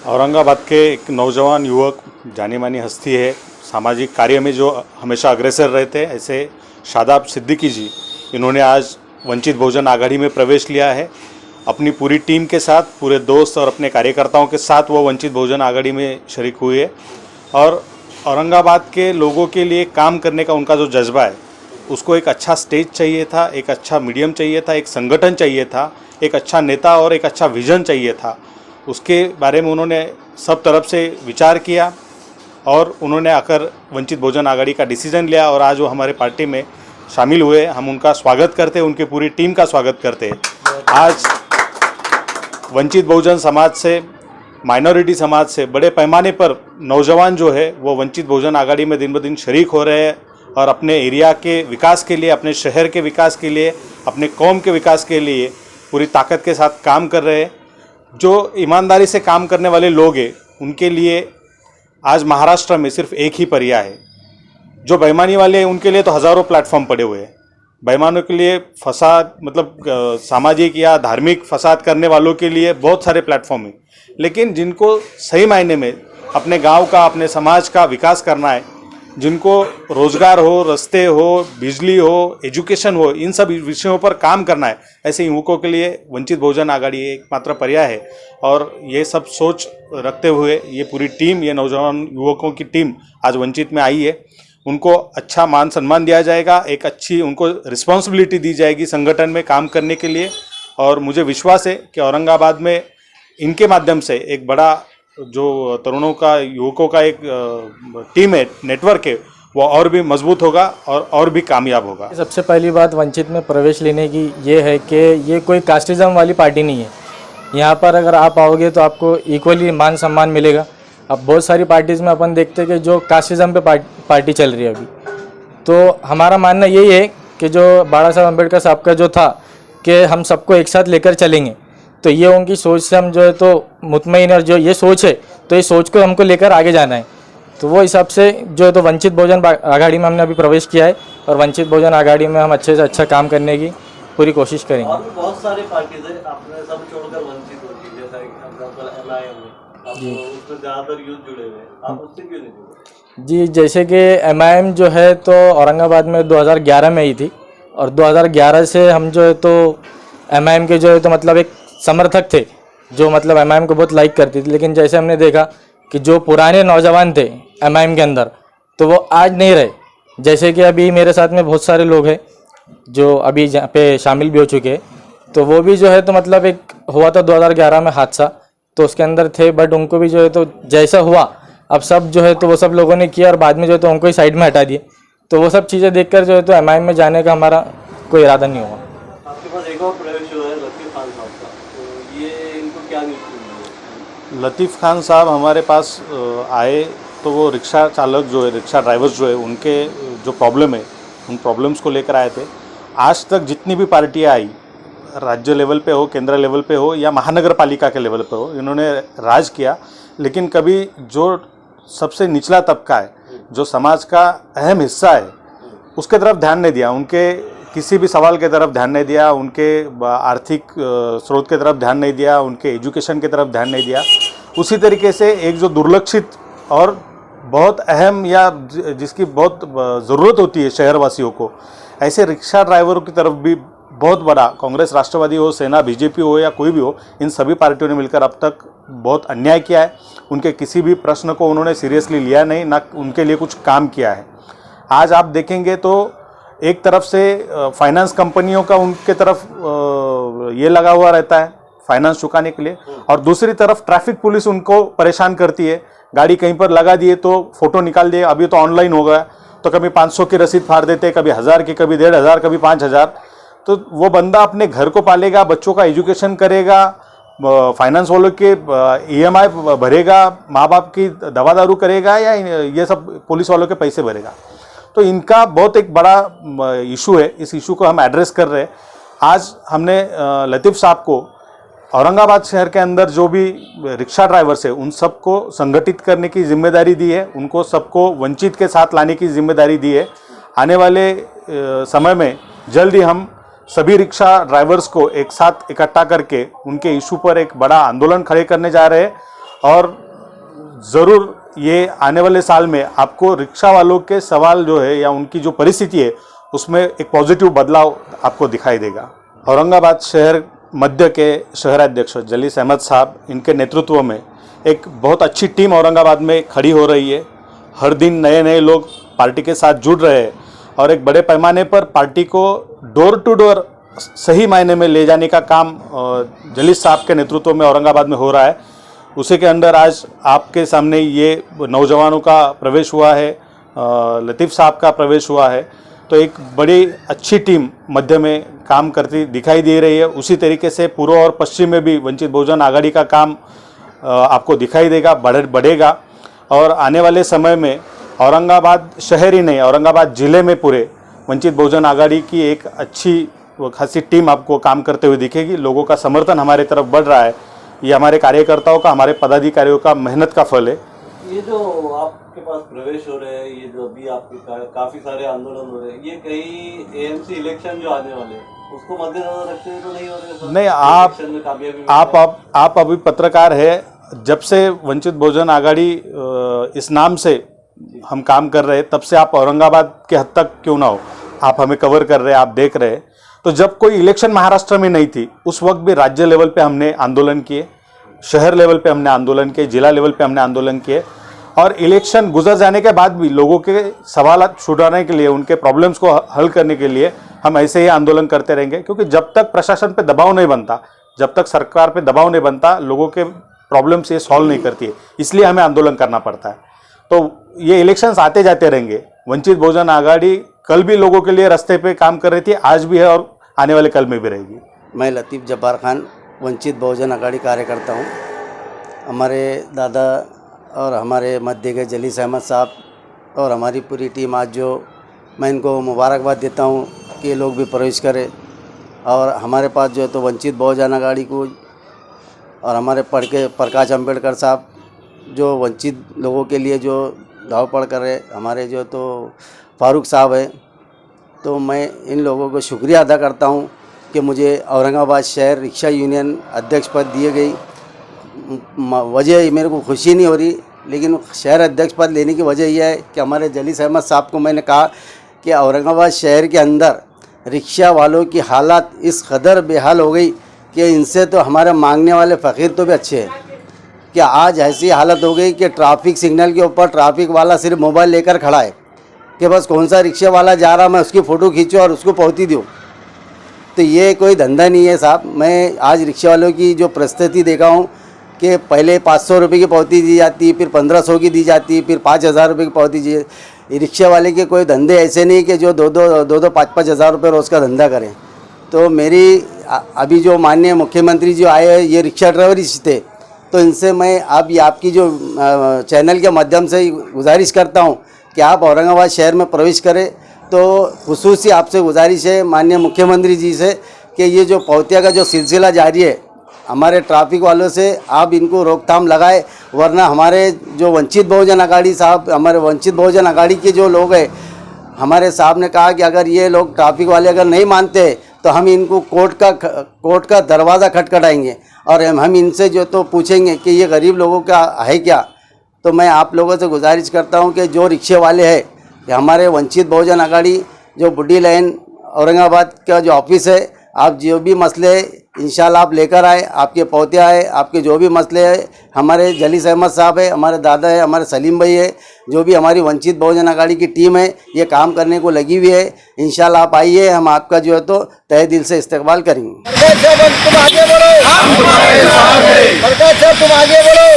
औरंगाबाद के एक नौजवान युवक, जानी मानी हस्ती है, सामाजिक कार्य में जो हमेशा अग्रसर रहते हैं, ऐसे शादाब सिद्दीकी जी, इन्होंने आज वंचित बहुजन आघाड़ी में प्रवेश लिया है। अपनी पूरी टीम के साथ, पूरे दोस्त और अपने कार्यकर्ताओं के साथ वो वंचित बहुजन आघाड़ी में शरीक हुए और औरंगाबाद के लोगों के लिए काम करने का उनका जो जज्बा है, उसको एक अच्छा स्टेज चाहिए था, एक अच्छा मीडियम चाहिए था, एक संगठन चाहिए था, एक अच्छा नेता और एक अच्छा विजन चाहिए था। उसके बारे में उन्होंने सब तरफ से विचार किया और उन्होंने आकर वंचित बहुजन आघाड़ी का डिसीजन लिया और आज वो हमारे पार्टी में शामिल हुए। हम उनका स्वागत करते हैं, उनकी पूरी टीम का स्वागत करते हैं। आज वंचित बहुजन समाज से, माइनॉरिटी समाज से बड़े पैमाने पर नौजवान जो है वो वंचित बहुजन आघाड़ी में दिन ब दिन शरीक हो रहे हैं और अपने एरिया के विकास के लिए, अपने शहर के विकास के लिए, अपने कौम के विकास के लिए पूरी ताकत के साथ काम कर रहे हैं। जो ईमानदारी से काम करने वाले लोग हैं, उनके लिए आज महाराष्ट्र में सिर्फ एक ही पर्याय है। जो बेईमानी वाले हैं, उनके लिए तो हज़ारों प्लेटफॉर्म पड़े हुए हैं। बेईमानों के लिए फसाद, मतलब सामाजिक या धार्मिक फसाद करने वालों के लिए बहुत सारे प्लेटफॉर्म हैं, लेकिन जिनको सही मायने में अपने गांव का, अपने समाज का विकास करना है, जिनको रोज़गार हो, रास्ते हो, बिजली हो, एजुकेशन हो, इन सब विषयों पर काम करना है, ऐसे युवकों के लिए वंचित बहुजन आघाड़ी एकमात्र पर्याय है। और ये सब सोच रखते हुए ये पूरी टीम, ये नौजवान युवकों की टीम आज वंचित में आई है। उनको अच्छा मान सम्मान दिया जाएगा, एक अच्छी उनको रिस्पॉन्सिबिलिटी दी जाएगी संगठन में काम करने के लिए। और मुझे विश्वास है कि औरंगाबाद में इनके माध्यम से एक बड़ा जो तरुणों का, युवकों का एक टीम है, नेटवर्क है, वो और भी मजबूत होगा और भी कामयाब होगा। सबसे पहली बात वंचित में प्रवेश लेने की ये है कि ये कोई कास्टिज्म वाली पार्टी नहीं है। यहाँ पर अगर आप आओगे तो आपको इक्वली मान सम्मान मिलेगा। अब बहुत सारी पार्टीज़ में अपन देखते हैं कि जो कास्टिज्म पे पार्टी चल रही है अभी, तो हमारा मानना यही है कि जो बाबा साहब अम्बेडकर साहब का जो था कि हम सबको एक साथ लेकर चलेंगे, तो ये उनकी सोच से हम जो है तो मुतमईन, और जो ये सोच है तो ये सोच को हमको लेकर आगे जाना है। तो वो हिसाब से जो है तो वंचित बहुजन आघाड़ी में हमने अभी प्रवेश किया है और वंचित बहुजन आघाड़ी में हम अच्छे से अच्छा काम करने की पूरी कोशिश करेंगे। और भी बहुत सारी पार्टीज है, आपने सब छोड़कर वंचित होगी, जैसा एमआईएम है, आप उसमें ज़्यादातर यूथ जुड़े हुए हैं, आप उससे क्यों नहीं जुड़े? जी, जैसे कि एमआईएम जो है तो औरंगाबाद में 2011 में ही थी और 2011 से हम जो है तो एमआईएम के जो है तो मतलब एक समर्थक थे, जो मतलब एमआईएम को बहुत लाइक करती थी। लेकिन जैसे हमने देखा कि जो पुराने नौजवान थे एमआईएम के अंदर, तो वो आज नहीं रहे। जैसे कि अभी मेरे साथ में बहुत सारे लोग हैं जो अभी यहाँ पे शामिल भी हो चुके हैं, तो वो भी जो है तो मतलब एक हुआ था 2011 में हादसा, तो उसके अंदर थे, बट उनको भी जो है तो जैसा हुआ अब सब जो है तो वो सब लोगों ने किया और बाद में जो है तो उनको ही साइड में हटा दिए। तो वो सब चीज़ें देखकर जो है तो एमआईएम में जाने का हमारा कोई इरादा नहीं हुआ। आपके पास एक और प्रवेश हुआ है लतीफ़ खान साहब का, तो ये इनको क्या न्यूज़ मिली? लतीफ़ खान साहब हमारे पास आए तो वो रिक्शा चालक जो है, रिक्शा ड्राइवर्स जो है, उनके जो प्रॉब्लम है, उन प्रॉब्लम्स को लेकर आए थे। आज तक जितनी भी पार्टियाँ आई, राज्य लेवल पे हो, केंद्र लेवल पे हो या महानगर पालिका के लेवल पे हो, इन्होंने राज किया, लेकिन कभी जो सबसे निचला तबका है, जो समाज का अहम हिस्सा है, उसके तरफ ध्यान नहीं दिया। उनके किसी भी सवाल के तरफ ध्यान नहीं दिया, उनके आर्थिक स्रोत के तरफ ध्यान नहीं दिया, उनके एजुकेशन के तरफ ध्यान नहीं दिया। उसी तरीके से एक जो दुर्लक्षित और बहुत अहम या जिसकी बहुत ज़रूरत होती है शहरवासियों को, ऐसे रिक्शा ड्राइवरों की तरफ भी बहुत बड़ा, कांग्रेस, राष्ट्रवादी हो, सेना, बीजेपी हो या कोई भी हो, इन सभी पार्टियों ने मिलकर अब तक बहुत अन्याय किया है। उनके किसी भी प्रश्न को उन्होंने सीरियसली लिया नहीं, ना उनके लिए कुछ काम किया है। आज आप देखेंगे तो एक तरफ से फाइनेंस कंपनियों का उनके तरफ ये लगा हुआ रहता है फाइनेंस चुकाने के लिए, और दूसरी तरफ ट्रैफिक पुलिस उनको परेशान करती है। गाड़ी कहीं पर लगा दिए तो फ़ोटो निकाल दिए, अभी तो ऑनलाइन हो गया, तो कभी 500 की रसीद फाड़ देते, कभी 1000 की, कभी 1500, कभी 5000। तो वो बंदा अपने घर को पालेगा, बच्चों का एजुकेशन करेगा, फाइनेंस वालों के ईएमआई भरेगा, माँ बाप की दवा दारू करेगा, या ये सब पुलिस वालों के पैसे भरेगा? तो इनका बहुत एक बड़ा इशू है। इस इशू को हम एड्रेस कर रहे हैं। आज हमने लतीफ़ साहब को औरंगाबाद शहर के अंदर जो भी रिक्शा ड्राइवर्स है, उन सबको संगठित करने की जिम्मेदारी दी है, उनको सबको वंचित के साथ लाने की जिम्मेदारी दी है। आने वाले समय में जल्द ही हम सभी रिक्शा ड्राइवर्स को एक साथ इकट्ठा करके उनके इशू पर एक बड़ा आंदोलन खड़े करने जा रहे हैं और ज़रूर ये आने वाले साल में आपको रिक्शा वालों के सवाल जो है या उनकी जो परिस्थिति है उसमें एक पॉजिटिव बदलाव आपको दिखाई देगा। औरंगाबाद शहर मध्य के शहराध्यक्ष जलीस अहमद साहब, इनके नेतृत्व में एक बहुत अच्छी टीम औरंगाबाद में खड़ी हो रही है। हर दिन नए नए लोग पार्टी के साथ जुड़ रहे हैं और एक बड़े पैमाने पर पार्टी को डोर टू डोर सही मायने में ले जाने का काम जलीस साहब के नेतृत्व में औरंगाबाद में हो रहा है। उसी के अंदर आज आपके सामने ये नौजवानों का प्रवेश हुआ है, लतीफ़ साहब का प्रवेश हुआ है। तो एक बड़ी अच्छी टीम मध्य में काम करती दिखाई दे रही है। उसी तरीके से पूर्व और पश्चिम में भी वंचित बहुजन आघाड़ी का काम आपको दिखाई देगा, बढ़ेगा। और आने वाले समय में औरंगाबाद शहर ही नहीं, औरंगाबाद ज़िले में पूरे वंचित बहुजन आघाड़ी की एक अच्छी खासी टीम आपको काम करते हुए दिखेगी। लोगों का समर्थन हमारे तरफ बढ़ रहा है। ये हमारे कार्यकर्ताओं का, हमारे पदाधिकारियों का मेहनत का फल है। ये जो आपके पास प्रवेश हो रहे हैं, ये जो अभी आपके काफी सारे आंदोलन हो रहे हैं, ये कहीं एएमसी इलेक्शन जो आने वाले हैं उसको मद्देनजर रखते हुए तो नहीं हो रहे सर? नहीं, आप अभी पत्रकार है। जब से वंचित बहुजन आघाड़ी इस नाम से हम काम कर रहे हैं, तब से आप औरंगाबाद के हद तक क्यों ना हो, आप हमें कवर कर रहे हैं, आप देख रहे हैं। तो जब कोई इलेक्शन महाराष्ट्र में नहीं थी, उस वक्त भी राज्य लेवल पे हमने आंदोलन किए, शहर लेवल पे हमने आंदोलन किए, जिला लेवल पे हमने आंदोलन किए। और इलेक्शन गुजर जाने के बाद भी लोगों के सवाल छुड़ाने के लिए, उनके प्रॉब्लम्स को हल करने के लिए हम ऐसे ही आंदोलन करते रहेंगे। क्योंकि जब तक प्रशासन पे दबाव नहीं बनता, जब तक सरकार पे दबाव नहीं बनता, लोगों के प्रॉब्लम्स ये सॉल्व नहीं करती है। इसलिए हमें आंदोलन करना पड़ता है। तो ये इलेक्शंस आते जाते रहेंगे। वंचित बहुजन आघाड़ी कल भी लोगों के लिए रास्ते पे काम कर रही थी, आज भी है और आने वाले कल में भी रहेगी। मैं लतीफ़ जब्बार खान वंचित बहुजन आघाड़ी कार्यकर्ता हूँ। हमारे दादा और हमारे मध्य के जलीस अहमद साहब और हमारी पूरी टीम, आज जो मैं इनको मुबारकबाद देता हूँ कि ये लोग भी प्रवेश करें। और हमारे पास जो है तो वंचित बहुजन आघाड़ी को और हमारे प्रकाश अम्बेडकर साहब जो वंचित लोगों के लिए जो दाव पढ़ कर रहे, हमारे जो तो फारूक साहब है। तो मैं इन लोगों को शुक्रिया अदा करता हूँ कि मुझे औरंगाबाद शहर रिक्शा यूनियन अध्यक्ष पद दिए गई। वजह मेरे को खुशी नहीं हो रही, लेकिन शहर अध्यक्ष पद लेने की वजह यह है कि हमारे जलीस अहमद साहब को मैंने कहा कि औरंगाबाद शहर के अंदर रिक्शा वालों की हालत इस कदर बेहाल हो गई कि इनसे तो हमारे मांगने वाले फ़कीर तो भी अच्छे हैं। कि आज ऐसी हालत हो गई कि ट्रैफिक सिग्नल के ऊपर ट्रैफिक वाला सिर्फ मोबाइल लेकर खड़ा है कि बस कौन सा रिक्शा वाला जा रहा, मैं उसकी फ़ोटो खींचूँ और उसको पहुँची दूँ। तो ये कोई धंधा नहीं है साहब। मैं आज रिक्शा वालों की जो परिस्थिति देखा हूँ कि पहले 500 रुपये की पावती दी जाती, फिर 1500 की दी जाती, फिर 5000 रुपये की पावती दी। रिक्शा वाले के कोई धंधे ऐसे नहीं कि जो 2-5 हज़ार रुपये रोज़ का धंधा करें। तो मेरी अभी जो माननीय मुख्यमंत्री जो आए हैं, ये रिक्शा ड्राइवर ही थे। तो इनसे मैं अब ये आपकी जो चैनल के माध्यम से गुजारिश करता हूँ कि आप औरंगाबाद शहर में प्रवेश करें। तो खुसूसी आपसे गुजारिश है माननीय मुख्यमंत्री जी से कि ये जो पौतिया का जो सिलसिला जारी है, हमारे ट्रैफिक वालों से आप इनको रोकथाम लगाए। वरना हमारे जो वंचित बहुजन आघाड़ी साहब, हमारे वंचित बहुजन आघाड़ी के जो लोग हैं, हमारे साहब ने कहा कि अगर ये लोग ट्रैफिक वाले अगर नहीं मानते तो हम इनको कोर्ट का दरवाज़ा खटखटाएंगे और हम इनसे जो तो पूछेंगे कि ये गरीब लोगों का है क्या। तो मैं आप लोगों से गुजारिश करता हूं कि जो रिक्शे वाले हैं, कि हमारे वंचित बहुजन आघाड़ी जो बुड्डी लाइन औरंगाबाद का जो ऑफिस है, आप जो भी मसले इंशाल्लाह आप लेकर आए, आपके पौतिया है, आपके जो भी मसले हैं, हमारे जलीस अहमद साहब है, हमारे दादा है, हमारे सलीम भाई है, जो भी हमारी वंचित बहुजन आघाड़ी की टीम है, ये काम करने को लगी हुई है। इंशाल्लाह आप आइए, हम आपका जो है तो तहे दिल से इस्तकबाल करेंगे। तुम आगे बढ़ो, तुम आगे बढ़ो।